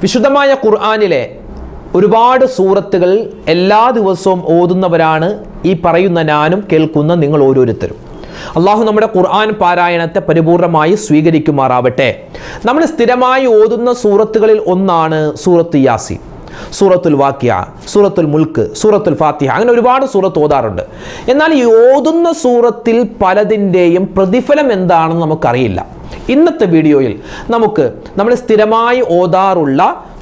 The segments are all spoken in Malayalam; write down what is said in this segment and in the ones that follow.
വിശുദ്ധമായ ഖുർആനിലെ ഒരുപാട് സൂറത്തുകൾ എല്ലാ ദിവസവും ഓതുന്നവരാണ് ഈ പറയുന്ന ഞാനും കേൾക്കുന്ന നിങ്ങൾ ഓരോരുത്തരും. അള്ളാഹു നമ്മുടെ ഖുർആൻ പാരായണത്തെ പരിപൂർണമായി സ്വീകരിക്കുമാറാവട്ടെ. നമ്മൾ സ്ഥിരമായി ഓതുന്ന സൂറത്തുകളിൽ ഒന്നാണ് സൂറത്ത് യാസീൻ, സൂറത്തുൽ വാഖിയ, സൂറത്തുൽ മുൽക്ക്, സൂറത്തുൽ ഫാത്തിഹ, അങ്ങനെ ഒരുപാട് സൂറത്ത് ഓതാറുണ്ട്. എന്നാൽ ഈ ഓതുന്ന സൂറത്തിൽ പലതിൻ്റെയും പ്രതിഫലം എന്താണെന്ന് നമുക്കറിയില്ല. ഇന്നത്തെ വീഡിയോയിൽ നമ്മൾ സ്ഥിരമായി ഓതാറുള്ള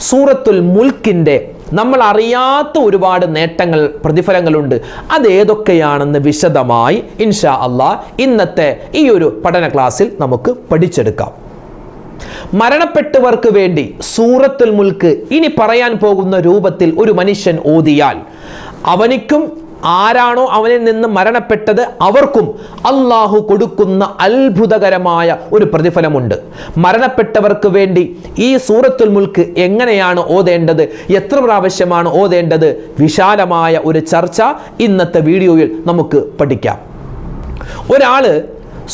സൂറത്തുൽ മുൽക്കിൻ്റെ നമ്മൾ അറിയാത്ത ഒരുപാട് നേട്ടങ്ങൾ, പ്രതിഫലങ്ങളുണ്ട്. അതേതൊക്കെയാണെന്ന് വിശദമായി ഇൻഷാ അല്ലാഹ് ഇന്നത്തെ ഈ ഒരു പഠന ക്ലാസ്സിൽ നമുക്ക് പഠിച്ചെടുക്കാം. മരണപ്പെട്ടവർക്ക് വേണ്ടി സൂറത്തുൽ മുൽക്ക് ഇനി പറയാൻ പോകുന്ന രൂപത്തിൽ ഒരു മനുഷ്യൻ ഓതിയാൽ അവനിക്കും ആരാണോ അവനിൽ നിന്ന് മരണപ്പെട്ടത് അവർക്കും അള്ളാഹു കൊടുക്കുന്ന അത്ഭുതകരമായ ഒരു പ്രതിഫലമുണ്ട്. മരണപ്പെട്ടവർക്ക് വേണ്ടി ഈ സൂറത്തുൽ മുൽക്ക് എങ്ങനെയാണ് ഓതേണ്ടത്, എത്ര പ്രാവശ്യമാണ് ഓതേണ്ടത്, വിശാലമായ ഒരു ചർച്ച ഇന്നത്തെ വീഡിയോയിൽ നമുക്ക് പഠിക്കാം. ഒരാള്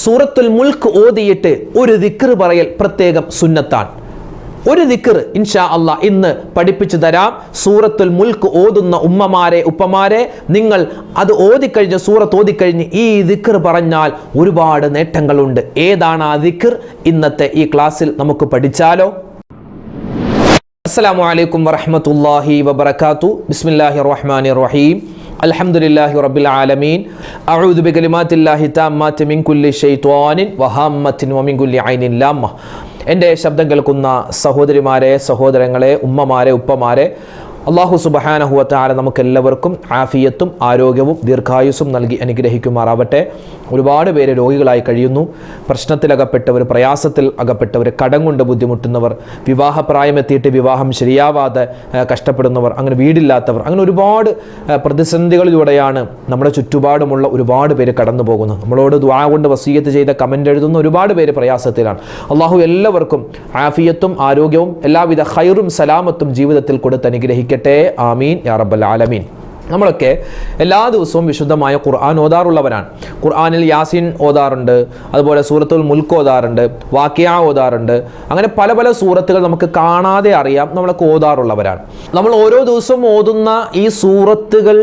സൂറത്തുൽ മുൽക്ക് ഓതിയിട്ട് ഒരു ദിക്ർ പറയൽ പ്രത്യേകം സുന്നത്താണ്. ഒരു ദിക്ർ ഇൻഷാ അല്ലാഹ് ഇന്ന് പഠിപ്പിച്ചു തരാം. സൂറത്തുൽ മുൽക്ക് ഓതുന്ന ഉമ്മമാരെ, ഉപ്പമാരെ, നിങ്ങൾ അത് ഓതിക്കഴിഞ്ഞ്, സൂറത്ത് ഓതിക്കഴിഞ്ഞ് ഈ ദിക്ർ പറഞ്ഞാൽ ഒരുപാട് നേട്ടങ്ങളുണ്ട്. ഏതാണ് ആ ദിക്ർ? ഇന്നത്തെ ഈ ക്ലാസ്സിൽ നമുക്ക് പഠിച്ചാലോ? അസ്സലാമു അലൈക്കും വറഹ്മത്തുള്ളാഹി വബറകാതുഹു. ബിസ്മില്ലാഹിർ റഹ്മാനിർ റഹീം. അൽഹംദുലില്ലാഹി റബ്ബിൽ ആലമീൻ. അഊദു ബികലിമാത്തില്ലാഹി തമ്മാത്തി മിൻ കുല്ലി ശൈത്വാനിൻ വഹമ്മത്തിൻ വമിൻ കുല്ലി ഐനിൻ ലാമ്മ. എൻ്റെ ശബ്ദം കേൾക്കുന്ന സഹോദരിമാരെ, സഹോദരങ്ങളെ, ഉമ്മമാരെ, ഉപ്പമാരെ, അല്ലാഹു സുബ്ഹാനഹു വ തആല നമുക്കെല്ലാവർക്കും ആഫിയത്തും ആരോഗ്യവും ദീർഘായുസ്സും നൽകി അനുഗ്രഹിക്കുമാറാവട്ടെ. ഒരുപാട് പേര് രോഗികളായി കഴിയുന്നു. പ്രശ്നത്തിലകപ്പെട്ടവർ, പ്രയാസത്തിൽ അകപ്പെട്ടവർ, കടം കൊണ്ട് ബുദ്ധിമുട്ടുന്നവർ, വിവാഹപ്രായമെത്തിയിട്ട് വിവാഹം ശരിയാവാതെ കഷ്ടപ്പെടുന്നവർ, അങ്ങനെ വീടില്ലാത്തവർ, അങ്ങനെ ഒരുപാട് പ്രതിസന്ധികളിലൂടെയാണ് നമ്മുടെ ചുറ്റുപാടുമുള്ള ഒരുപാട് പേര് കടന്നു പോകുന്നത്. നമ്മളോട് ദുആ കൊണ്ട് വസീയത്ത് ചെയ്ത കമൻ്റ് എഴുതുന്ന ഒരുപാട് പേര് പ്രയാസത്തിലാണ്. അല്ലാഹു എല്ലാവർക്കും ആഫിയത്തും ആരോഗ്യവും എല്ലാവിധ ഖൈറും സലാമത്തും ജീവിതത്തിൽ കൊടുത്ത് അനുഗ്രഹിക്കും. ആമീൻ യാ റബ്ബൽ ആലമീൻ. നമ്മളൊക്കെ എല്ലാ ദിവസവും വിശുദ്ധമായ ഖുർആൻ ഓതാറുള്ളവരാണ്. ഖുർആനിൽ യാസീൻ ഓതാറുണ്ട്, അതുപോലെ സൂറത്തുൽ മുൽക്ക് ഓതാറുണ്ട്, വാഖിയ ഓതാറുണ്ട്. അങ്ങനെ പല പല സൂറത്തുകൾ നമുക്ക് കാണാതെ അറിയാം, നമ്മളൊക്കെ ഓതാറുള്ളവരാണ്. നമ്മൾ ഓരോ ദിവസവും ഓതുന്ന ഈ സൂറത്തുകൾ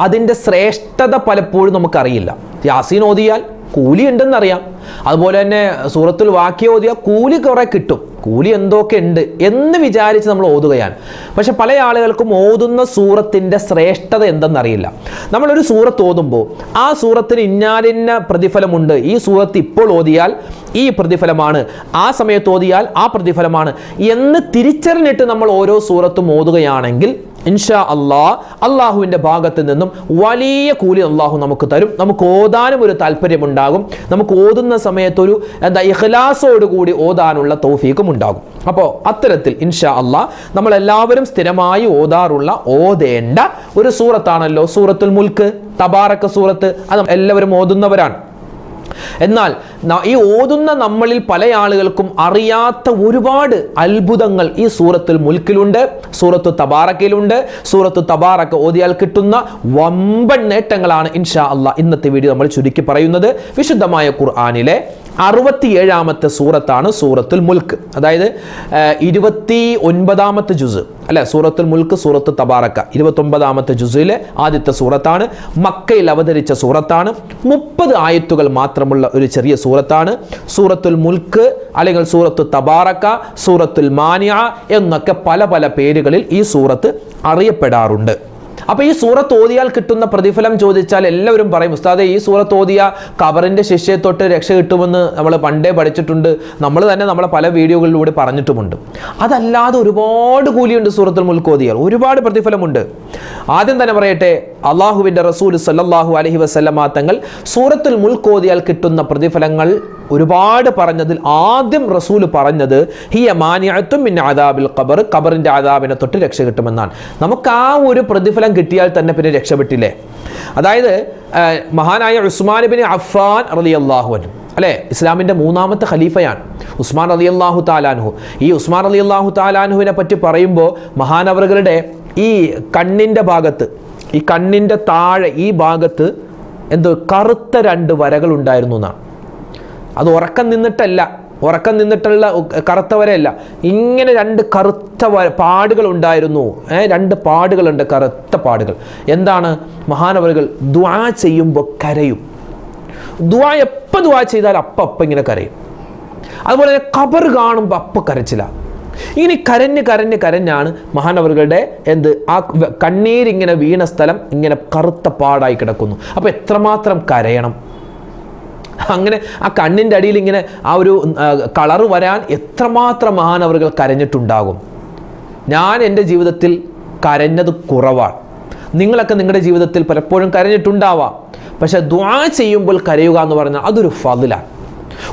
അതിൻ്റെ ശ്രേഷ്ഠത പലപ്പോഴും നമുക്കറിയില്ല. യാസീൻ ഓതിയാൽ കൂലി ഉണ്ടെന്നറിയാം, അതുപോലെ തന്നെ സൂറത്തുൽ വാഖിയ ഓതിയാൽ കൂലി കുറേ കിട്ടും, കൂലി എന്തൊക്കെ ഉണ്ട് എന്ന് വിചാരിച്ച് നമ്മൾ ഓതുകയാണ്. പക്ഷെ പല ആളുകൾക്കും ഓതുന്ന സൂറത്തിൻ്റെ ശ്രേഷ്ഠത എന്തെന്നറിയില്ല. നമ്മളൊരു സൂറത്ത് ഓതുമ്പോൾ ആ സൂറത്തിന് ഇന്നാലിന്ന പ്രതിഫലമുണ്ട്, ഈ സൂറത്ത് ഇപ്പോൾ ഓതിയാൽ ഈ പ്രതിഫലമാണ്, ആ സമയത്ത് ഓതിയാൽ ആ പ്രതിഫലമാണ് എന്ന് തിരിച്ചറിഞ്ഞിട്ട് നമ്മൾ ഓരോ സൂറത്തും ഓതുകയാണെങ്കിൽ ഇൻഷാ അല്ലാഹ് അള്ളാഹുവിൻ്റെ ഭാഗത്ത് നിന്നും വലിയ കൂലി അള്ളാഹു നമുക്ക് തരും. നമുക്ക് ഓതാനും ഒരു താല്പര്യമുണ്ടാകും. നമുക്ക് ഓതുന്ന സമയത്തൊരു ഇഖ്ലാസോട് കൂടി ഓതാനുള്ള തൗഫീഖും ഉണ്ടാകും. അപ്പോൾ അത്തരത്തിൽ ഇൻഷാ അല്ലാഹ് നമ്മളെല്ലാവരും സ്ഥിരമായി ഓതേണ്ട ഒരു സൂറത്താണല്ലോ സൂറത്തുൽ മുൽക്ക്, തബാറക സൂറത്ത്. അത് എല്ലാവരും ഓതുന്നവരാണ്. എന്നാൽ ഈ ഓതുന്ന നമ്മളിൽ പല ആളുകൾക്കും അറിയാത്ത ഒരുപാട് അത്ഭുതങ്ങൾ ഈ സൂറത്തുൽ മുൽക്കിലുണ്ട്, സൂറത്തു തബാറക്കയിലുണ്ട്. സൂറത്തു തബാറക്ക ഓതിയാൽ കിട്ടുന്ന വമ്പൻ നേട്ടങ്ങളാണ് ഇൻഷാ അല്ലാഹ് ഇന്നത്തെ വീഡിയോ നമ്മൾ ചുരുക്കി പറയുന്നത്. വിശുദ്ധമായ ഖുർആനിലെ 67ാമത്തെ സൂറത്താണ് സൂറത്തുൽ മുൽക്ക്. അതായത് 29ാമത്തെ ജുസ് അല്ലെ സൂറത്തുൽ മുൽക്ക്, സൂറത്ത് തബാറക്ക 29ാമത്തെ ജുസിലെ ആദ്യത്തെ സൂറത്താണ്. മക്കയിൽ അവതരിച്ച സൂറത്താണ്. 30 ആയത്തുകൾ മാത്രമുള്ള ഒരു ചെറിയ സൂറത്താണ് സൂറത്തുൽ മുൽക്ക്, അല്ലെങ്കിൽ സൂറത്തു തബാറക്ക, സൂറത്തുൽ മാനിഅ എന്നൊക്കെ പല പല പേരുകളിൽ ഈ സൂറത്ത് അറിയപ്പെടാറുണ്ട്. അപ്പോൾ ഈ സൂറത്ത് ഓതിയാൽ കിട്ടുന്ന പ്രതിഫലം ചോദിച്ചാൽ എല്ലാവരും പറയും, ഉസ്താദേ ഈ സൂറത്ത് ഓതിയ ഖബറിൻ്റെ ശിക്ഷയെ തൊട്ട് രക്ഷ കിട്ടുമെന്ന് നമ്മൾ പണ്ടേ പഠിച്ചിട്ടുണ്ട്, നമ്മൾ തന്നെ നമ്മളെ പല വീഡിയോകളിലൂടെ പറഞ്ഞിട്ടുമുണ്ട്. അതല്ലാതെ ഒരുപാട് കൂലിയുണ്ട് സൂറത്തുൽ മുൽക്ക് ഓതിയാൽ, ഒരുപാട് പ്രതിഫലമുണ്ട്. ആദ്യം തന്നെ പറയട്ടെ, അള്ളാഹുവിൻ്റെ റസൂൽ സല്ലല്ലാഹു അലൈഹി വസല്ലമ തങ്ങൾ സൂറത്തുൽ മുൽക്ക് ഓതിയാൽ കിട്ടുന്ന പ്രതിഫലങ്ങൾ ഒരുപാട് പറഞ്ഞതിൽ ആദ്യം റസൂൽ പറഞ്ഞത് ഹിയ മാനിഅത്തും മിൻ അദാബിൽ ഖബർ, ഖബറിൻ്റെ അദാബിനെ തൊട്ട് രക്ഷ കിട്ടുമെന്നാണ്. നമുക്ക് ആ ഒരു പ്രതിഫലം കിട്ടിയാൽ തന്നെ പിന്നെ രക്ഷപ്പെട്ടില്ലേ. അതായത് മഹാനായ ഉസ്മാൻ ഇബ്നു അഫ്ഫാൻ റളിയല്ലാഹു അൻഹു അല്ലേ, ഇസ്ലാമിൻ്റെ 3ാമത്തെ ഖലീഫയാണ് ഉസ്മാൻ റളിയല്ലാഹു തആല അൻഹു. ഈ ഉസ്മാൻ റളിയല്ലാഹു തആല അൻഹുവിനെ പറ്റി പറയുമ്പോൾ മഹാനവറുകളുടെ ഈ കണ്ണിൻ്റെ ഭാഗത്ത്, ഈ കണ്ണിൻ്റെ താഴെ ഈ ഭാഗത്ത് കറുത്ത 2 വരകൾ ഉണ്ടായിരുന്നു എന്നാണ്. അത് ഉറക്കം നിന്നിട്ടല്ല, ഉറക്കം നിന്നിട്ടുള്ള കറുത്ത വരയല്ല, ഇങ്ങനെ 2 കറുത്ത പാടുകൾ ഉണ്ടായിരുന്നു. 2 പാടുകളുണ്ട്, കറുത്ത പാടുകൾ. എന്താണ്? മഹാനവറുകൾ ദുആ ചെയ്യുമ്പോൾ കരയും. എപ്പോൾ ദുആ ചെയ്താൽ അപ്പം ഇങ്ങനെ കരയും. അതുപോലെ തന്നെ ഖബർ കാണുമ്പോൾ അപ്പം കരച്ചില്ല. ഇങ്ങനെ കരഞ്ഞാണ് മഹാനവറുകളുടെ ആ കണ്ണീരിങ്ങനെ വീണ സ്ഥലം ഇങ്ങനെ കറുത്ത പാടായി കിടക്കുന്നു. അപ്പോൾ എത്രമാത്രം കരയണം! അങ്ങനെ ആ കണ്ണിൻ്റെ അടിയിൽ ഇങ്ങനെ ആ ഒരു കളറ് വരാൻ എത്രമാത്രം മഹാനവറുകൾ കരഞ്ഞിട്ടുണ്ടാകും. ഞാൻ എൻ്റെ ജീവിതത്തിൽ കരഞ്ഞത് കുറവാണ്. നിങ്ങളൊക്കെ നിങ്ങളുടെ ജീവിതത്തിൽ പലപ്പോഴും കരഞ്ഞിട്ടുണ്ടാവാം. പക്ഷെ ദുആ ചെയ്യുമ്പോൾ കരയുക എന്ന് പറഞ്ഞാൽ അതൊരു ഫളിലാണ്.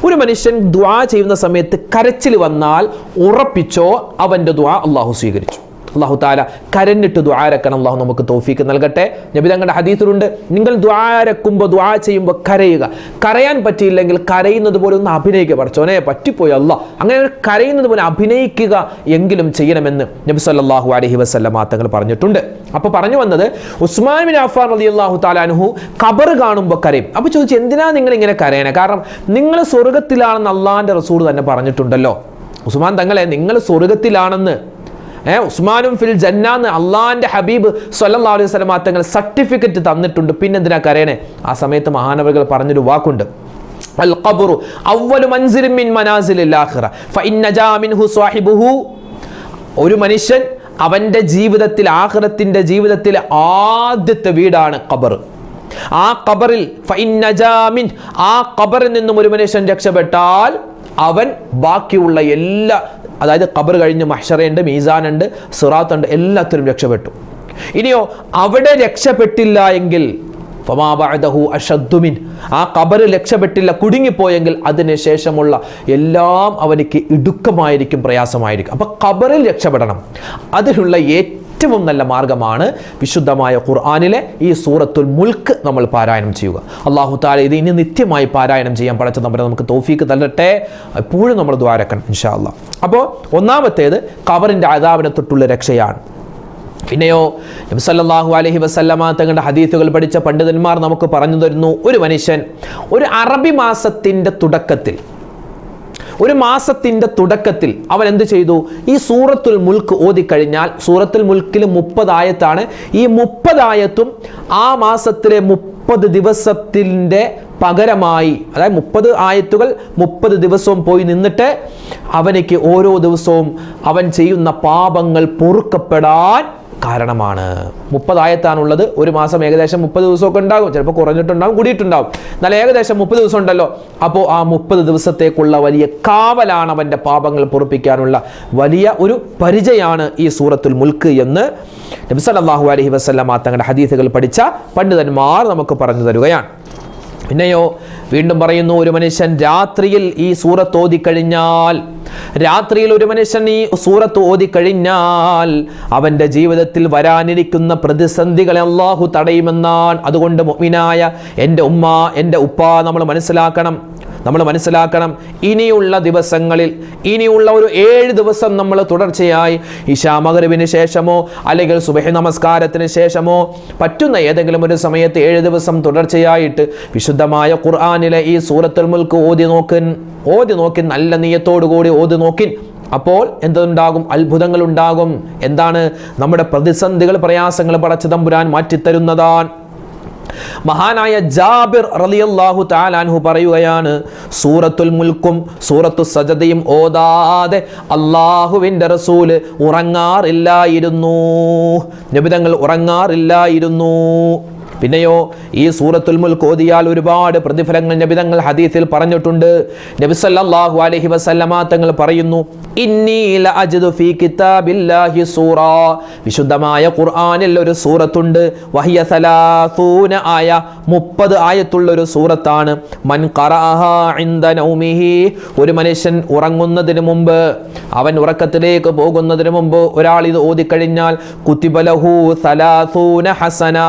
ഒരു മനുഷ്യൻ ദുആ ചെയ്യുന്ന സമയത്ത് കരച്ചിൽ വന്നാൽ ഉറപ്പിച്ചോ അവൻ്റെ ദുആ അള്ളാഹു സ്വീകരിച്ചു. അള്ളാഹു താല കരഞ്ഞിട്ട് ദുആ ഇറക്കണം. അള്ളാഹു നമുക്ക് തൗഫീക്ക് നൽകട്ടെ. നബി തങ്ങളുടെ ഹദീസിലുണ്ട്, നിങ്ങൾ ദുആ ഇറക്കുമ്പോൾ ദുആ ചെയ്യുമ്പോൾ കരയുക. കരയാൻ പറ്റിയില്ലെങ്കിൽ കരയുന്നത് പോലെ ഒന്ന് അഭിനയിക്കുക. പടച്ചോനെ പറ്റിപ്പോയി അല്ലാഹ്, അങ്ങനെ കരയുന്നത് പോലെ അഭിനയിക്കുക എങ്കിലും ചെയ്യണമെന്ന് നബി സല്ലല്ലാഹു അലൈഹി വസല്ലമ തങ്ങൾ പറഞ്ഞിട്ടുണ്ട്. അപ്പോൾ പറഞ്ഞു വന്നത്, ഉസ്മാൻ ബിൻ അഫ്ഫാൻ റളിയല്ലാഹു തആല അൻഹു ഖബർ കാണുമ്പോൾ കരയും. അപ്പോൾ ചോദിച്ചു, എന്തിനാ നിങ്ങൾ ഇങ്ങനെ കരയണേ? കാരണം നിങ്ങൾ സ്വർഗ്ഗത്തിലാണെന്ന് അള്ളാഹിൻ്റെ റസൂൽ തന്നെ പറഞ്ഞിട്ടുണ്ടല്ലോ. ഉസ്മാൻ തങ്ങളെ, നിങ്ങൾ സ്വർഗ്ഗത്തിലാണെന്ന് ഉസ്മാനും ഫിൽ ജന്ന എന്ന് അള്ളാഹിന്റെ ഹബീബ് സ്വല്ലല്ലാഹു അലൈഹി വസല്ലം തങ്ങൾ സർട്ടിഫിക്കറ്റ് തന്നിട്ടുണ്ട്. പിന്നെന്തിനാ കരയണേ? ആ സമയത്ത് മഹാനവറുകൾ പറഞ്ഞൊരു വാക്കുണ്ട്, അൽ ഖബ്റു അവ്വലു മൻസിലിൻ മിൻ മനാസിലിൽ ആഖിറ ഫഇൻ നജാ മിൻഹു സാഹിബുഹു. ഒരു മനുഷ്യൻ അവന്റെ ജീവിതത്തിൽ, ആഖിറത്തിന്റെ ജീവിതത്തിൽ ആദ്യത്തെ വീടാണ് ഖബർ. ആ ഖബറിൽ ഫഇൻ നജാ മിൻ, ആ ഖബറിൽ നിന്നും ഒരു മനുഷ്യൻ രക്ഷപ്പെട്ടാൽ അവൻ ബാക്കിയുള്ള എല്ലാ, അതായത് ഖബർ കഴിഞ്ഞ് മഹ്ശറുണ്ട്, മീസാനുണ്ട്, സിറാത്തുണ്ട്, എല്ലാത്തിലും രക്ഷപ്പെട്ടു. ഇനിയോ അവിടെ രക്ഷപ്പെട്ടില്ല എങ്കിൽ ഫമാ ബഅദഹു അശദ്ദു മിൻ, ആ ഖബർ രക്ഷപ്പെട്ടില്ല, കുടുങ്ങിപ്പോയെങ്കിൽ അതിന് ശേഷമുള്ള എല്ലാം അവനിക്ക് ഇടുക്കമായിരിക്കും, പ്രയാസമായിരിക്കും. അപ്പോൾ ഖബറിൽ രക്ഷപ്പെടണം. അതിനുള്ള ഏറ്റവും നല്ല മാർഗമാണ് വിശുദ്ധമായ ഖുർആനിലെ ഈ സൂറത്തുൽ മുൽക്ക് നമ്മൾ പാരായണം ചെയ്യുക. അല്ലാഹു തആല ഇത് ഇനി നിത്യമായി പാരായണം ചെയ്യാൻ പടച്ച തമ്പുരാൻ നമുക്ക് തൗഫീക്ക് തരട്ടെ. എപ്പോഴും നമ്മൾ ദുആ ഇറക്കണം ഇൻഷാ അല്ലാഹ്. അപ്പോൾ ഒന്നാമത്തേത് ഖബറിൻ്റെ അദാബിനെ തൊട്ടുള്ള രക്ഷയാണ്. പിന്നെയോ നബി സല്ലല്ലാഹു അലൈഹി വസല്ലമ തങ്ങളുടെ ഹദീസുകൾ പഠിച്ച പണ്ഡിതന്മാർ നമുക്ക് പറഞ്ഞു തരുന്നു, ഒരു മനുഷ്യൻ ഒരു അറബി മാസത്തിൻ്റെ തുടക്കത്തിൽ, ഒരു മാസത്തിൻ്റെ തുടക്കത്തിൽ അവൻ എന്ത് ചെയ്തു? ഈ സൂറത്തുൽ മുൽക്ക് ഓതിക്കഴിഞ്ഞാൽ, സൂറത്തുൽ മുൽക്കിൽ 30 ആയത്താണ്. ഈ 30 ആയത്തും ആ മാസത്തിലെ 30 ദിവസത്തിൻ്റെ പകരമായി, അതായത് 30 ആയത്തുകൾ 30 ദിവസവും പോയി നിന്നിട്ട് അവനിക്ക് ഓരോ ദിവസവും അവൻ ചെയ്യുന്ന പാപങ്ങൾ പൊറുക്കപ്പെടാൻ കാരണമാണ്. 30 ആയത്താണുള്ളത്. ഒരു മാസം ഏകദേശം 30 ദിവസമൊക്കെ ഉണ്ടാകും, ചിലപ്പോൾ കുറഞ്ഞിട്ടുണ്ടാകും, കൂടിയിട്ടുണ്ടാകും. എന്നാൽ ഏകദേശം 30 ദിവസം ഉണ്ടല്ലോ. അപ്പോൾ ആ 30 ദിവസത്തേക്കുള്ള വലിയ കാവലാണ് അവൻ്റെ പാപങ്ങൾ പൊറുപ്പിക്കാനുള്ള വലിയ ഒരു പരിചയമാണ് ഈ സൂറത്തുൽ മുൽക്ക് എന്ന് നബി സല്ലല്ലാഹു അലൈഹി വസല്ലമ തങ്ങളുടെ ഹദീസുകൾ പഠിച്ച പണ്ഡിതന്മാർ നമുക്ക് പറഞ്ഞു തരുകയാണ്. പിന്നെയോ വീണ്ടും പറയുന്നു, ഒരു മനുഷ്യൻ രാത്രിയിൽ ഈ സൂറത്ത് ഓതിക്കഴിഞ്ഞാൽ, രാത്രിയിൽ ഒരു മനുഷ്യൻ ഈ സൂറത്ത് ഓതിക്കഴിഞ്ഞാൽ അവൻ്റെ ജീവിതത്തിൽ വരാനിരിക്കുന്ന പ്രതിസന്ധികളെ അല്ലാഹു തടയുമെന്നാണ്. അതുകൊണ്ട് മുഅ്മിനായ എൻ്റെ ഉമ്മ, എൻ്റെ ഉപ്പ, നമ്മൾ മനസ്സിലാക്കണം ഇനിയുള്ള ദിവസങ്ങളിൽ, ഇനിയുള്ള ഒരു 7 ദിവസം നമ്മൾ തുടർച്ചയായി ഇശാ മഗ്‌രിബിന് ശേഷമോ അല്ലെങ്കിൽ സുബ്ഹി നമസ്കാരത്തിന് ശേഷമോ പറ്റുന്ന ഏതെങ്കിലും ഒരു സമയത്ത് 7 ദിവസം തുടർച്ചയായിട്ട് വിശുദ്ധമായ ഖുർആനിലെ ഈ സൂറത്തുൽ മുൽക്ക് ഓതി നോക്കിൻ, നല്ല നിയ്യത്തോടുകൂടി ഓതി നോക്കിൻ. അപ്പോൾ എന്തുണ്ടാകും? അത്ഭുതങ്ങൾ ഉണ്ടാകും. എന്താണ്? നമ്മുടെ പ്രതിസന്ധികൾ, പ്രയാസങ്ങൾ പടച്ച തമ്പുരാൻ മാറ്റിത്തരുന്നതാണ്. മഹാനായ ജാബിർ റളിയല്ലാഹു തആല അൻഹു പറയുകയാണ്, സൂറത്തുൽ മുൽക്കും സൂറത്തു സജദയും ഓതാതെ അല്ലാഹുവിൻ്റെ റസൂൽ ഉറങ്ങാറില്ലായിരുന്നു. നബി തങ്ങൾ ഉറങ്ങാറില്ലായിരുന്നു. പിന്നെയോ ഈ സൂറത്തുൽ മുൽക്ക് ഓതിയാൽ ഒരുപാട് പ്രതിഫലങ്ങൾ നബി തങ്ങൾ ഹദീസിൽ പറഞ്ഞിട്ടുണ്ട്. നബി സല്ലല്ലാഹു അലൈഹി വസല്ലമ തങ്ങൾ പറയുന്നു, ഇന്നി ലഅജിദു ഫീ കിതാബില്ലാഹി സൂറ, വിശുദ്ധമായ ഖുർആനിൽ ഒരു സൂറത്തുണ്ട്, വഹിയ 30 ആയ, 30 ആയത്തുള്ള ഒരു സൂറത്താണ്. മൻ ഖറഅഹാ ഇൻദ നൗമിഹി, ഒരു മനുഷ്യൻ ഉറങ്ങുന്നതിന് മുമ്പ്, അവൻ ഉറക്കത്തിലേക്ക് പോകുന്നതിന് മുമ്പ് ഒരാൾ ഇത് ഓതിക്കഴിഞ്ഞാൽ കുതിബ ലഹു 30 ഹസനാ,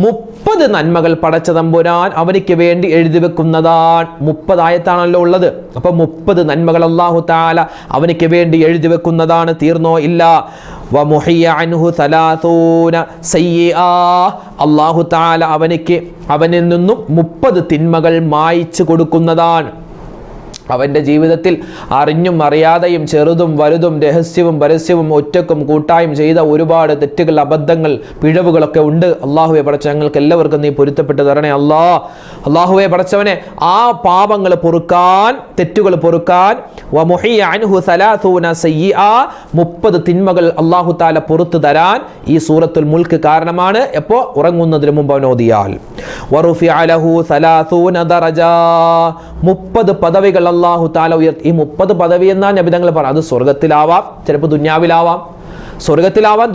30 നന്മകൾ പടച്ച തമ്പുരാൻ അവനിക്ക് വേണ്ടി എഴുതി വെക്കുന്നതാണ്. 30 ആയത്താണല്ലോ ഉള്ളത്. അപ്പൊ 30 നന്മകൾ അല്ലാഹു തആല അവനിക്ക് വേണ്ടി എഴുതി വെക്കുന്നതാണ്. തീർന്നോ? ഇല്ല. വമുഹിയ അൻഹു 30 സയ്യിആ, അല്ലാഹു തആല അവനിൽ നിന്നും 30 തിന്മകൾ മായ്ച്ചു കൊടുക്കുന്നതാണ്. അവൻ്റെ ജീവിതത്തിൽ അറിഞ്ഞും അറിയാതെയും ചെറുതും വലുതും രഹസ്യവും പരസ്യവും ഒറ്റക്കും കൂട്ടായും ചെയ്ത ഒരുപാട് തെറ്റുകൾ, അബദ്ധങ്ങൾ, പിഴവുകളൊക്കെ ഉണ്ട്. അള്ളാഹുവെ പടച്ച ഞങ്ങൾക്ക് എല്ലാവർക്കും നീ പൊരുത്തപ്പെട്ട് തരണേ അള്ളാഹുവെ പടച്ചവനെ ആ പാപങ്ങൾ പൊറുക്കാൻ, തെറ്റുകൾ പൊറുക്കാൻ 30 തിന്മകൾ അള്ളാഹു താല പൊറുത്തു തരാൻ ഈ സൂറത്തുൽ മുൽക്ക് കാരണമാണ്. എപ്പോ? ഉറങ്ങുന്നതിന് മുമ്പ് അവൻ ഓതിയാൽ. 30 പദവികൾ അള്ളാഹു താല ഉയർത്തി. ഈ 30 പദവി എന്നാ നബി തങ്ങൾ പറഞ്ഞു. അത് സ്വർഗത്തിലാവാം, ചിലപ്പോൾ ദുന്യാവിലാവാം,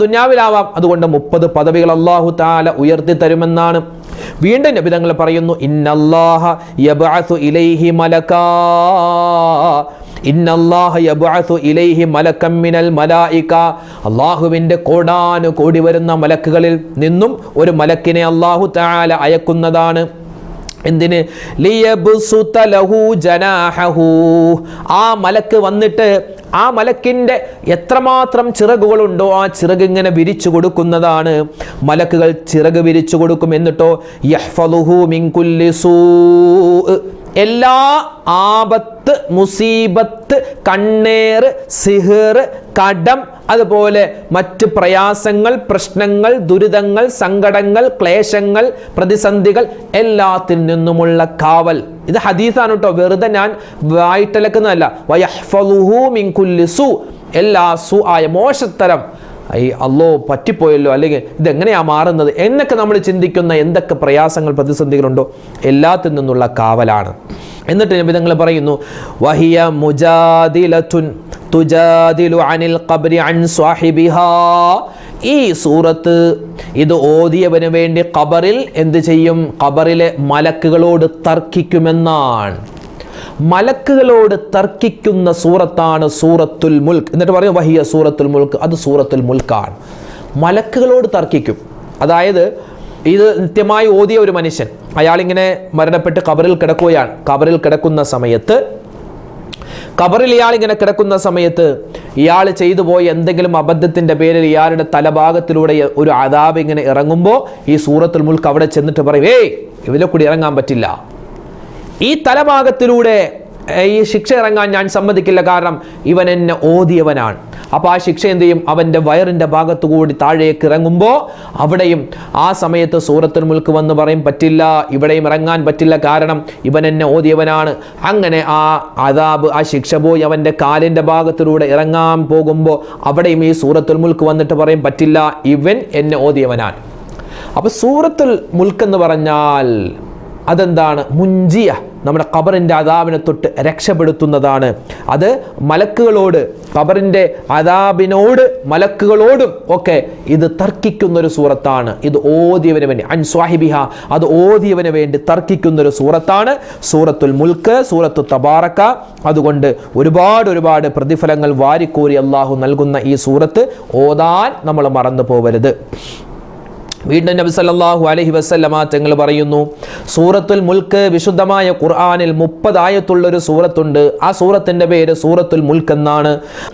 ദുന്യാവിലാവാം. അതുകൊണ്ട് 30 പദവികൾ അള്ളാഹു താല ഉയർത്തി തരുമെന്നാണ്. വീണ്ടും നബി തങ്ങൾ പറയുന്നു, ഇന്നല്ലാഹ യബ്അസു ഇലൈഹി മലകാ, ഇന്നല്ലാഹ യബ്അസു ഇലൈഹി മലകം മിനൽ മലായിക. അല്ലാഹുവിൻ്റെ കോടാനുകോടി വരുന്ന മലക്കുകളിൽ നിന്നും ഒരു മലക്കിനെ അല്ലാഹു തആല അയക്കുന്നതാണ്. എന്തിന്? ലിയബ്സുത ലഹു ജനാഹു. ആ മലക്ക് വന്നിട്ട് ആ മലക്കിൻ്റെ എത്രമാത്രം ചിറകുകളുണ്ടോ ആ ചിറക് ഇങ്ങനെ വിരിച്ചു കൊടുക്കുന്നതാണ്. മലക്കുകൾ ചിറക് വിരിച്ചു കൊടുക്കും. എന്നിട്ടോ യഹ്ഫളുഹു മിൻ കുല്ലി സൂ, എല്ലാ ആപത്ത്, മുസീബത്ത്, കണ്ണേറ്, സിഹർ, കടം, അതുപോലെ മറ്റ് പ്രയാസങ്ങൾ, പ്രശ്നങ്ങൾ, ദുരിതങ്ങൾ, സങ്കടങ്ങൾ, ക്ലേശങ്ങൾ, പ്രതിസന്ധികൾ എല്ലാത്തിൽ നിന്നുമുള്ള കാവൽ. ഇത് ഹദീസാണ് കേട്ടോ, വെറുതെ ഞാൻ വായിട്ടലക്കുന്നതല്ല. വയഹ്ഫളുഹു മിൻ കുല്ലി സൂ, എല്ലാ സൂ ആയ മോശത്തരം, അല്ലോ പറ്റിപ്പോയല്ലോ, അല്ലെങ്കിൽ ഇതെങ്ങനെയാ മാറുന്നത് എന്നൊക്കെ നമ്മൾ ചിന്തിക്കുന്ന എന്തൊക്കെ പ്രയാസങ്ങൾ, പ്രതിസന്ധികളുണ്ടോ എല്ലാത്തിൽ നിന്നുള്ള കാവലാണ്. എന്നിട്ട് നബി തങ്ങൾ പറയുന്നു, വഹിയ മുജാദിലത്തുൻ തുജാദിലു അനിൽ ഖബ്രി അൻ സ്വാഹിബിഹാ. ഈ സൂറത്ത് ഇത് ഓതിയവന് വേണ്ടി ഖബറിൽ എന്ത് ചെയ്യും? ഖബറിലെ മലക്കുകളോട് തർക്കിക്കുമെന്നാണ്. മലക്കുകളോട് തർക്കിക്കുന്ന സൂറത്താണ് സൂറത്തുൽ മുൽക്ക്. എന്നിട്ട് പറയും വഹിയ സൂറത്തുൽ മുൽക്ക്, അത് സൂറത്തുൽ മുൽക്കാണ്. മലക്കുകളോട് തർക്കിക്കും. അതായത് ഇത് നിത്യമായി ഓതിയ ഒരു മനുഷ്യൻ, അയാളിങ്ങനെ മരണപ്പെട്ട് ഖബറിൽ കിടക്കുകയാണ്. ഖബറിൽ കിടക്കുന്ന സമയത്ത് ഇയാൾ ചെയ്തു പോയ എന്തെങ്കിലും അബദ്ധത്തിൻ്റെ പേരിൽ ഇയാളുടെ തലഭാഗത്തിലൂടെ ഒരു അദാബ് ഇങ്ങനെ ഇറങ്ങുമ്പോൾ ഈ സൂറത്തുൽ മുൽക്ക് അവിടെ ചെന്നിട്ട് പറയും, ഇതിലെ കൂടി ഇറങ്ങാൻ പറ്റില്ല, ഈ തലഭാഗത്തിലൂടെ ഈ ശിക്ഷ ഇറങ്ങാൻ ഞാൻ സമ്മതിക്കില്ല, കാരണം ഇവൻ എന്നെ ഓതിയവനാണ്. അപ്പോൾ ആ ശിക്ഷ എന്ത് ചെയ്യും? അവൻ്റെ വയറിൻ്റെ ഭാഗത്തു കൂടി താഴേക്ക് ഇറങ്ങുമ്പോൾ അവിടെയും ആ സമയത്ത് സൂറത്തുൽ മുൽക്ക് വന്ന് പറയും, പറ്റില്ല, ഇവിടെയും ഇറങ്ങാൻ പറ്റില്ല, കാരണം ഇവൻ എന്നെ ഓതിയവനാണ്. അങ്ങനെ ആ അദാബ്, ആ ശിക്ഷ പോയി അവൻ്റെ കാലിൻ്റെ ഭാഗത്തിലൂടെ ഇറങ്ങാൻ പോകുമ്പോൾ അവിടെയും ഈ സൂറത്തുൽ മുൽക്ക് വന്നിട്ട് പറയും, പറ്റില്ല, ഇവൻ എന്നെ ഓതിയവനാണ്. അപ്പോൾ സൂറത്തുൽ മുൽക്ക് എന്ന് പറഞ്ഞാൽ അതെന്താണ്? മുഞ്ചിയ, നമ്മുടെ ഖബറിൻ്റെ അദാബിനെ തൊട്ട് രക്ഷപ്പെടുത്തുന്നതാണ്. അത് മലക്കുകളോട്, ഖബറിൻ്റെ അദാബിനോട്, മലക്കുകളോടും ഒക്കെ ഇത് തർക്കിക്കുന്നൊരു സൂറത്താണ്. ഇത് ഓതിയവന് വേണ്ടി, അൻ സ്വാഹിബിഹ, അത് ഓതിയവന് വേണ്ടി തർക്കിക്കുന്നൊരു സൂറത്താണ് സൂറത്തുൽ മുൽക്ക്, സൂറത്തു തബാറക. അതുകൊണ്ട് ഒരുപാട് പ്രതിഫലങ്ങൾ വാരിക്കോരി അള്ളാഹു നൽകുന്ന ഈ സൂറത്ത് ഓതാൻ നമ്മൾ മറന്നു പോവരുത്. വീണ്ടും നബി സല്ലല്ലാഹു അലൈഹി വസല്ലമ തങ്ങൾ പറയുന്നു, സൂറത്തുൽ മുൽക്ക് വിശുദ്ധമായ ഖുർആനിൽ 30 ആയത്തുള്ളൊരു സൂറത്തുണ്ട്. ആ സൂറത്തിൻ്റെ പേര് സൂറത്തുൽ മുൽക്ക് എന്നാണ്.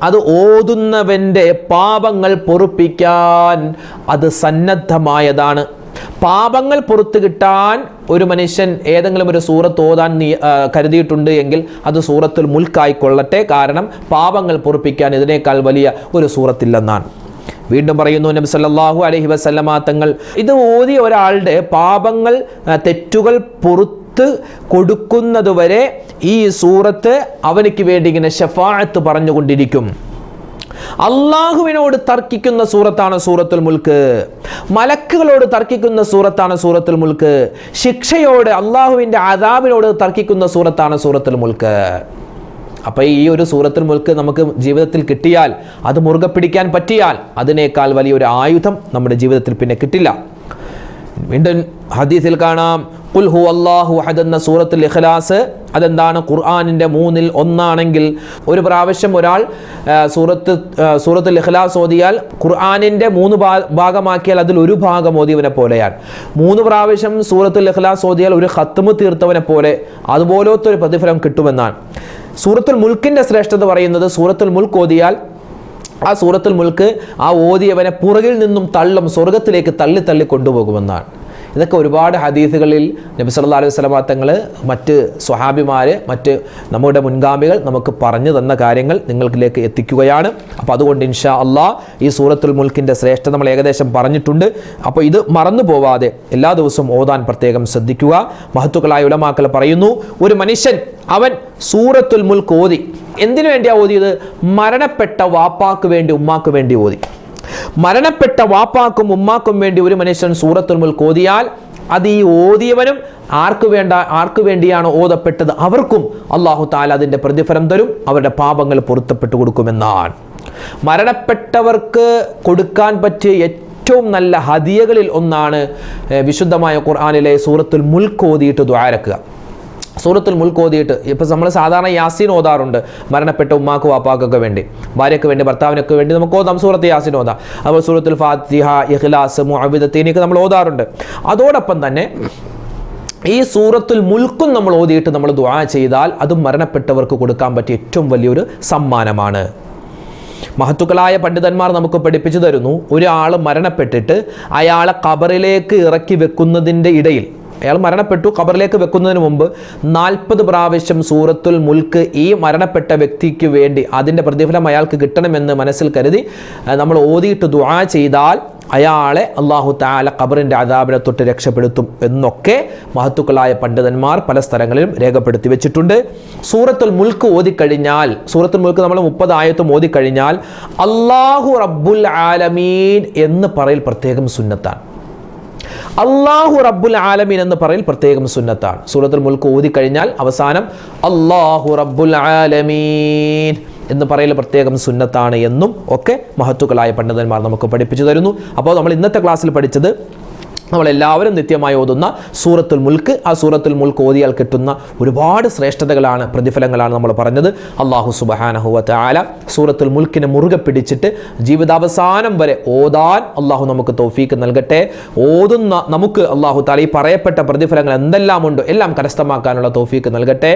അത് ഓതുന്നവൻ്റെ പാപങ്ങൾ പൊറുപ്പിക്കാൻ അത് സന്നദ്ധമായതാണ്. പാപങ്ങൾ പുറത്തു കിട്ടാൻ ഒരു മനുഷ്യൻ ഏതെങ്കിലും ഒരു സൂറത്ത് ഓതാൻ കരുതിയിട്ടുണ്ട് എങ്കിൽ അത് സൂറത്തുൽ മുൽക്കായിക്കൊള്ളട്ടെ, കാരണം പാപങ്ങൾ പൊറുപ്പിക്കാൻ ഇതിനേക്കാൾ വലിയ ഒരു സൂറത്തില്ലെന്നാണ്. വീണ്ടും പറയുന്നു നബി സല്ലല്ലാഹു അലൈഹി വസല്ലമ തങ്ങൾ, ഇത് ഓതി ഒരാളുടെ പാപങ്ങൾ, തെറ്റുകൾ പുറത്ത് കൊടുക്കുന്നതുവരെ ഈ സൂറത്ത് അവനിക്ക് വേണ്ടി ഇങ്ങനെ ശഫാഅത്ത് പറഞ്ഞുകൊണ്ടിരിക്കും. അള്ളാഹുവിനോട് തർക്കിക്കുന്ന സൂറത്താണ് സൂറത്തുൽ മുൽക്ക്. മലക്കുകളോട് തർക്കിക്കുന്ന സൂറത്താണ് സൂറത്തുൽ മുൽക്ക്. ശിക്ഷയോട്, അള്ളാഹുവിൻ്റെ അദാബിനോട് തർക്കിക്കുന്ന സൂറത്താണ് സൂറത്തുൽ മുൽക്ക്. അപ്പോൾ ഈ ഒരു സൂറത്തുൽ മുൽക്ക് നമുക്ക് ജീവിതത്തിൽ കിട്ടിയാൽ, അത് മുറുകെ പിടിക്കാൻ പറ്റിയാൽ, അതിനേക്കാൾ വലിയൊരു ആയുധം നമ്മുടെ ജീവിതത്തിൽ പിന്നെ കിട്ടില്ല. വീണ്ടും ഹദീസിൽ കാണാം, ഖുൽ ഹുവല്ലാഹു അഹദ് എന്ന സൂറത്തുൽ ഇഖ്ലാസ്. അതെന്താണ്? ഖുർആനിൻ്റെ 3-ൽ 1 ഒരു പ്രാവശ്യം ഒരാൾ സൂറത്തുൽ ഇഖ്ലാസ് ഓതിയാൽ ഖുർആനിൻ്റെ 3 ഭാഗമാക്കിയാൽ അതിൽ ഒരു ഭാഗം ഓതിയവനെ പോലെയാണ്. 3 പ്രാവശ്യം സൂറത്തുൽ ഇഖ്ലാസ് ഓതിയാൽ ഒരു ഖത്മ് തീർത്തവനെ പോലെ, അതുപോലത്തെ ഒരു പ്രതിഫലം കിട്ടുമെന്നാണ്. സൂറത്തുൽ മുൽക്കിൻ്റെ ശ്രേഷ്ഠത പറയുന്നത്, സൂറത്തുൽ മുൽക്ക് ഓതിയാൽ ആ സൂറത്തുൽ മുൽക്ക് ആ ഓതിയവനെ പുറകിൽ നിന്നും തള്ളും, സ്വർഗത്തിലേക്ക് തള്ളി കൊണ്ടുപോകുമെന്നാണ്. ഇതൊക്കെ ഒരുപാട് ഹദീസുകളിൽ നബി സല്ലല്ലാഹു അലൈഹി വസല്ലം തങ്ങൾ, മറ്റ് സ്വഹാബിമാർ, മറ്റ് നമ്മുടെ മുൻഗാമികൾ നമുക്ക് പറഞ്ഞു തന്ന കാര്യങ്ങൾ നിങ്ങൾക്കിലേക്ക് എത്തിക്കുകയാണ്. അപ്പോൾ അതുകൊണ്ട് ഇൻഷാ അല്ലാഹ് ഈ സൂറത്തുൽ മുൽക്കിൻ്റെ ശ്രേഷ്ഠത നമ്മൾ ഏകദേശം പറഞ്ഞിട്ടുണ്ട്. അപ്പോൾ ഇത് മറന്നു പോവാതെ എല്ലാ ദിവസവും ഓതാൻ പ്രത്യേകം ശ്രദ്ധിക്കുക. മഹത്തുക്കളായ ഉലമാക്കൾ പറയുന്നു, ഒരു മനുഷ്യൻ അവൻ സൂറത്തുൽ മുൽക്ക് ഓതി. എന്തിനു വേണ്ടിയാണ് ഓതിയത്? മരണപ്പെട്ട വാപ്പാക്ക് വേണ്ടി, ഉമ്മാക്ക് വേണ്ടി ഓതി. മരണപ്പെട്ട വാപ്പാക്കും ഉമ്മാക്കും വേണ്ടി ഒരു മനുഷ്യൻ സൂറത്തുൽ മുൽക്ക് ഓതിയാൽ അത് ഈ ഓതിയവനും ആർക്ക് വേണ്ടിയാണ് ഓതപ്പെട്ടത് അവർക്കും അല്ലാഹു തആല അതിൻ്റെ പ്രതിഫലം തരും, അവരുടെ പാപങ്ങൾ പൊറുത്തപ്പെട്ടു കൊടുക്കുമെന്നാണ്. മരണപ്പെട്ടവർക്ക് കൊടുക്കാൻ പറ്റിയ ഏറ്റവും നല്ല ഹദിയകളിൽ ഒന്നാണ് വിശുദ്ധമായ ഖുർആനിലെ സൂറത്തുൽ മുൽക്ക് ഓതിയിട്ട് ദുആരക്കുക. സൂറത്തുൽ മുൽക്ക് ഓതിയിട്ട് ഇപ്പോൾ നമ്മൾ സാധാരണ യാസീൻ ഓതാറുണ്ട് മരണപ്പെട്ട ഉമ്മാക്ക് വാപ്പാക്കൊക്കെ വേണ്ടി, ഭാര്യയ്ക്ക് വേണ്ടി, ഭർത്താവിനൊക്കെ വേണ്ടി നമുക്ക് ഓതാം, സൂറത്ത് യാസീൻ ഓതാം. അതുപോലെ സൂറത്തുൽ ഫാത്തിഹ, ഇഖ്ലാസ്, മുഅവ്വിദത്തൈനൊക്കെ നമ്മൾ ഓതാറുണ്ട്. അതോടൊപ്പം തന്നെ ഈ സൂറത്തുൽ മുൽക്കും നമ്മൾ ഓതിയിട്ട് നമ്മൾ ദുആ ചെയ്താൽ അതും മരണപ്പെട്ടവർക്ക് കൊടുക്കാൻ പറ്റിയ ഏറ്റവും വലിയൊരു സമ്മാനമാണ്. മഹത്തുക്കളായ പണ്ഡിതന്മാർ നമുക്ക് പഠിപ്പിച്ചു തരുന്നു, ഒരാൾ മരണപ്പെട്ടിട്ട് അയാളെ ഖബറിലേക്ക് ഇറക്കി വെക്കുന്നതിൻ്റെ ഇടയിൽ, അയാൾ മരണപ്പെട്ടു, ഖബറിലേക്ക് വെക്കുന്നതിന് മുമ്പ് 40 പ്രാവശ്യം സൂറത്തുൽ മുൽക്ക് ഈ മരണപ്പെട്ട വ്യക്തിക്ക് വേണ്ടി അതിൻ്റെ പ്രതിഫലം അയാൾക്ക് കിട്ടണമെന്ന് മനസ്സിൽ കരുതി നമ്മൾ ഓതിയിട്ട് ദുആ ചെയ്താൽ അയാളെ അല്ലാഹു തആല ഖബറിൻ്റെ അദാബിനെ തൊട്ട് രക്ഷപ്പെടുത്തും എന്നൊക്കെ മഹത്തുക്കളായ പണ്ഡിതന്മാർ പല സ്ഥലങ്ങളിലും രേഖപ്പെടുത്തി വെച്ചിട്ടുണ്ട്. സൂറത്തുൽ മുൽക്ക് ഓതിക്കഴിഞ്ഞാൽ, സൂറത്തുൽ മുൽക്ക് നമ്മൾ 30 ആയത്തും ഓതിക്കഴിഞ്ഞാൽ അല്ലാഹു റബ്ബുൽ ആലമീൻ എന്ന് പറയൽ പ്രത്യേകം സുന്നത്താണ്. അല്ലാഹു റബ്ബുൽ ആലമീൻ എന്ന് പറയൽ പ്രത്യേകം സുന്നത്താണ്. സൂറത്തുൽ മുൽക്ക് ഓതിക്കഴിഞ്ഞാൽ അവസാനം അല്ലാഹു റബ്ബുൽ ആലമീൻ എന്ന് പറയൽ പ്രത്യേകം സുന്നത്താണ് എന്നും ഒക്കെ മഹത്തുക്കളായ പണ്ഡിതന്മാർ നമുക്ക് പഠിപ്പിച്ചു തരുന്നു. അപ്പോൾ നമ്മൾ ഇന്നത്തെ ക്ലാസ്സിൽ പഠിച്ചത്, നമ്മളെല്ലാവരും നിത്യമായി ഓതുന്ന സൂറത്തുൽ മുൽക്ക്, ആ സൂറത്തുൽ മുൽക്ക് ഓതിയാൽ കിട്ടുന്ന ഒരുപാട് ശ്രേഷ്ഠതകളാണ്, പ്രതിഫലങ്ങളാണ് നമ്മൾ പറഞ്ഞത്. അല്ലാഹു സുബ്ഹാനഹു വ തആല സൂറത്തുൽ മുൽക്കിനെ മുറുകെ പിടിച്ചിട്ട് ജീവിതാവസാനം വരെ ഓതാൻ അല്ലാഹു നമുക്ക് തൗഫീക്ക് നൽകട്ടെ. ഓതുന്ന നമുക്ക് അല്ലാഹു തആല ഈ പറയപ്പെട്ട പ്രതിഫലങ്ങൾ എന്തെല്ലാം ഉണ്ട് എല്ലാം കരസ്ഥമാക്കാനുള്ള തൗഫീക്ക് നൽകട്ടെ.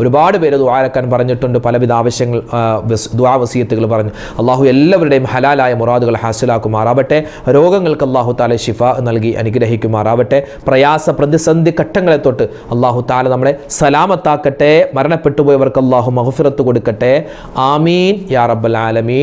ഒരുപാട് പേര് ദുആരക്കാൻ പറഞ്ഞിട്ടുണ്ട്, പലവിധ ആവശ്യങ്ങൾ, ദുആ വസിയത്തുകൾ പറഞ്ഞു. അല്ലാഹു എല്ലാവരുടെയും ഹലാലായ മുറാദുകൾ ഹാസിലാക്കുമാറാവട്ടെ. രോഗങ്ങൾക്ക് അല്ലാഹു തആല ശിഫ നൽകി അനുഗ്രഹിക്കുമാറാവട്ടെ. പ്രയാസ പ്രതിസന്ധി ഘട്ടങ്ങളെ തൊട്ട് അല്ലാഹു തആല നമ്മളെ സലാമത്താക്കട്ടെ. മരണപ്പെട്ടു പോയവർക്ക് അല്ലാഹു മഗ്ഫിറത്ത് കൊടുക്കട്ടെ. ആമീൻ യാ റബ്ബൽ ആലമീൻ.